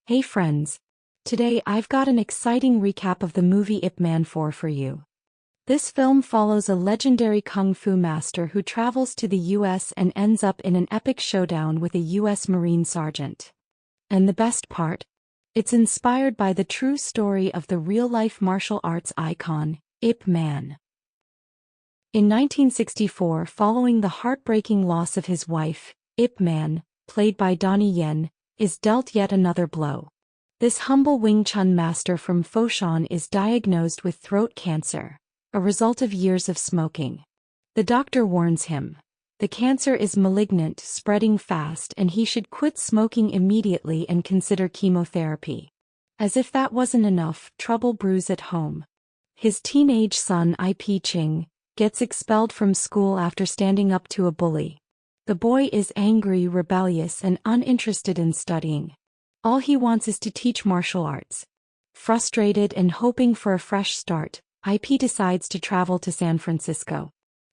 Hey friends! Today I've got an exciting recap of the movie Ip Man 4 for you. This film follows a legendary kung fu master who travels to the US and ends up in an epic showdown with a US Marine sergeant. And the best part? It's inspired by the true story of the real-life martial arts icon, Ip Man. In 1964, following the heartbreaking loss of his wife, Ip Man, played by Donnie Yen, is dealt yet another blow. This humble Wing Chun master from Foshan is diagnosed with throat cancer, a result of years of smoking. The doctor warns him. The cancer is malignant, spreading fast, and he should quit smoking immediately and consider chemotherapy. As if that wasn't enough, trouble brews at home. His teenage son IP Ching gets expelled from school after standing up to a bully. The boy is angry, rebellious, and uninterested in studying. All he wants is to teach martial arts. Frustrated and hoping for a fresh start, IP decides to travel to San Francisco.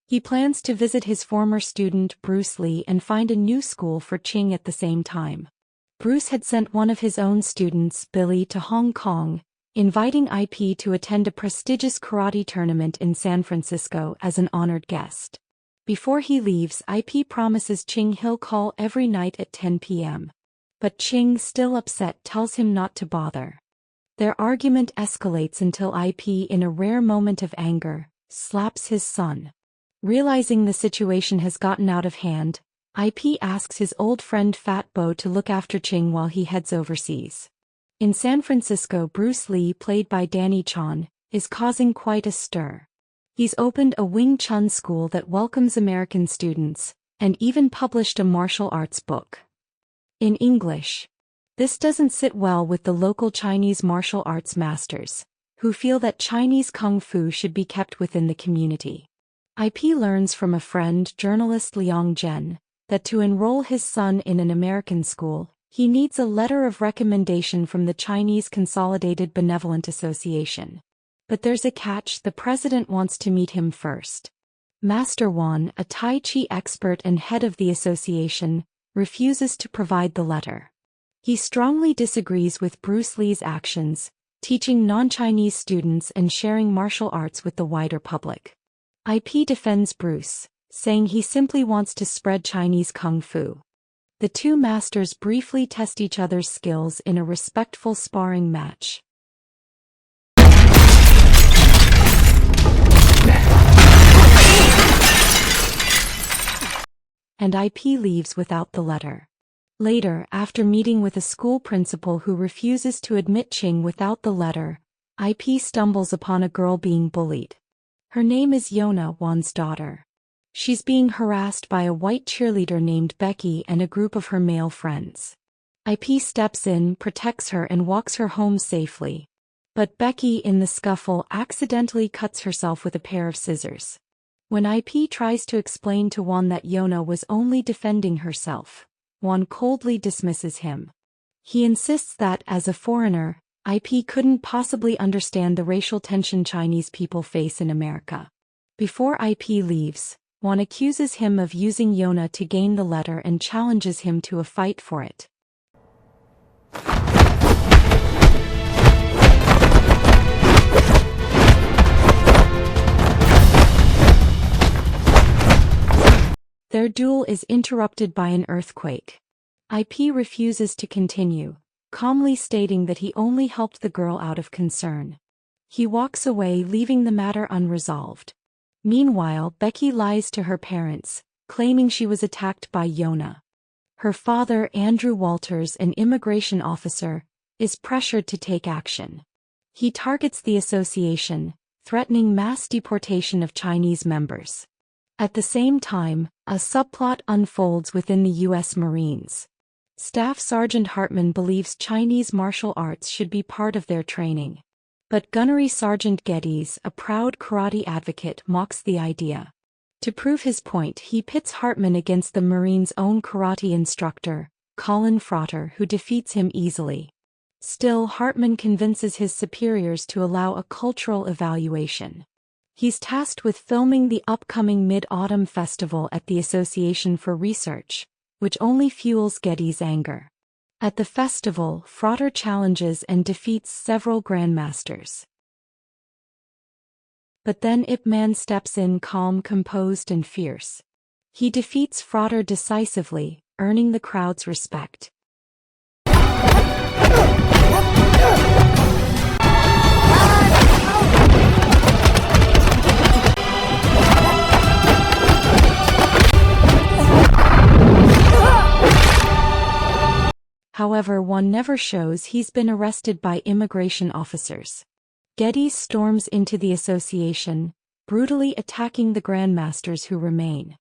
He plans to visit his former student Bruce Lee and find a new school for Ching at the same time. Bruce had sent one of his own students, Billy, to Hong Kong, inviting IP to attend a prestigious karate tournament in San Francisco as an honored guest. Before he leaves, IP promises Ching he'll call every night at 10 p.m. But Ching, still upset, tells him not to bother. Their argument escalates until IP, in a rare moment of anger, slaps his son. Realizing the situation has gotten out of hand, IP asks his old friend Fat Bo to look after Ching while he heads overseas. In San Francisco, Bruce Lee, played by Danny Chon, is causing quite a stir. He's opened a Wing Chun school that welcomes American students, and even published a martial arts book in English. This doesn't sit well with the local Chinese martial arts masters, who feel that Chinese kung fu should be kept within the community. IP learns from a friend, journalist Liang Zhen, that to enroll his son in an American school, he needs a letter of recommendation from the Chinese Consolidated Benevolent Association. But there's a catch: the president wants to meet him first. Master Wan, a Tai Chi expert and head of the association, refuses to provide the letter. He strongly disagrees with Bruce Lee's actions, teaching non-Chinese students and sharing martial arts with the wider public. IP defends Bruce, saying he simply wants to spread Chinese kung fu. The two masters briefly test each other's skills in a respectful sparring match. And IP leaves without the letter. Later, after meeting with a school principal who refuses to admit Ching without the letter, IP stumbles upon a girl being bullied. Her name is Yona, Wan's daughter. She's being harassed by a white cheerleader named Becky and a group of her male friends. IP steps in, protects her, and walks her home safely. But Becky, in the scuffle, accidentally cuts herself with a pair of scissors. When IP tries to explain to Wan that Yona was only defending herself, Wan coldly dismisses him. He insists that, as a foreigner, IP couldn't possibly understand the racial tension Chinese people face in America. Before IP leaves, Wan accuses him of using Yona to gain the letter and challenges him to a fight for it. Their duel is interrupted by an earthquake. IP refuses to continue, calmly stating that he only helped the girl out of concern. He walks away, leaving the matter unresolved. Meanwhile, Becky lies to her parents, claiming she was attacked by Yona. Her father, Andrew Walters, an immigration officer, is pressured to take action. He targets the association, threatening mass deportation of Chinese members. At the same time, a subplot unfolds within the U.S. Marines. Staff Sergeant Hartman believes Chinese martial arts should be part of their training. But Gunnery Sergeant Geddes, a proud karate advocate, mocks the idea. To prove his point, he pits Hartman against the Marines' own karate instructor, Colin Frater, who defeats him easily. Still, Hartman convinces his superiors to allow a cultural evaluation. He's tasked with filming the upcoming Mid-Autumn Festival at the Association for Research, which only fuels Geddes' anger. At the festival, Frater challenges and defeats several grandmasters. But then Ip Man steps in calm, composed and fierce. He defeats Frater decisively, earning the crowd's respect. However, one never shows he's been arrested by immigration officers. Geddes storms into the association, brutally attacking the grandmasters who remain.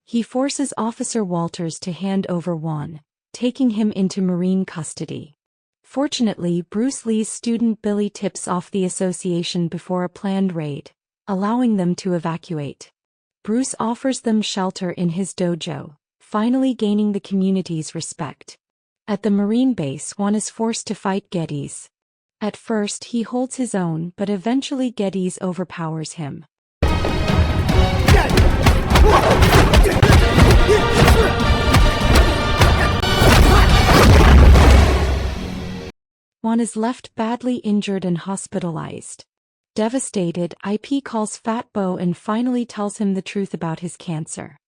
He forces Officer Walters to hand over Juan, taking him into Marine custody. Fortunately, Bruce Lee's student Billy tips off the association before a planned raid, allowing them to evacuate. Bruce offers them shelter in his dojo, finally gaining the community's respect. At the Marine base, Juan is forced to fight Geddes. At first he holds his own, but eventually Geddes overpowers him. Juan is left badly injured and hospitalized. Devastated, IP calls Fat Bo and finally tells him the truth about his cancer.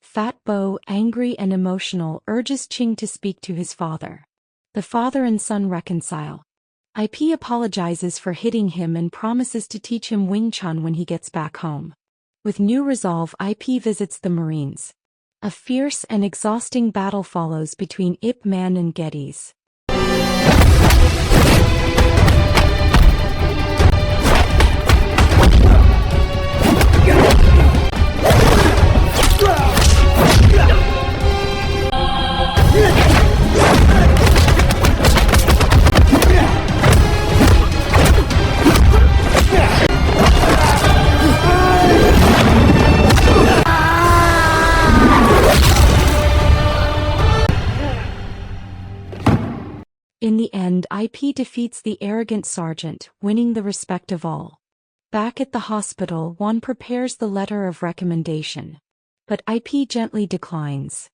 Fat Bo, angry and emotional, urges Ching to speak to his father. The father and son reconcile. IP apologizes for hitting him and promises to teach him Wing Chun when he gets back home. With new resolve, IP visits the Marines. A fierce and exhausting battle follows between Ip Man and Geddes. In the end, IP defeats the arrogant sergeant, winning the respect of all. Back at the hospital, Juan prepares the letter of recommendation. But IP gently declines.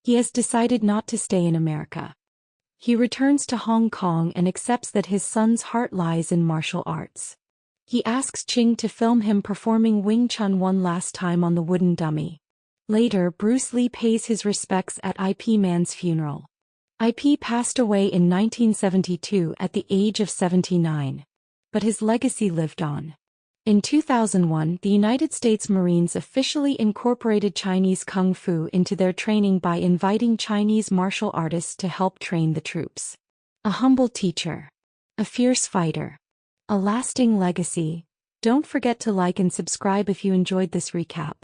He has decided not to stay in America. He returns to Hong Kong and accepts that his son's heart lies in martial arts. He asks Ching to film him performing Wing Chun one last time on the wooden dummy. Later, Bruce Lee pays his respects at IP Man's funeral. IP passed away in 1972 at the age of 79. But his legacy lived on. In 2001, the United States Marines officially incorporated Chinese Kung Fu into their training by inviting Chinese martial artists to help train the troops. A humble teacher. A fierce fighter. A lasting legacy. Don't forget to like and subscribe if you enjoyed this recap.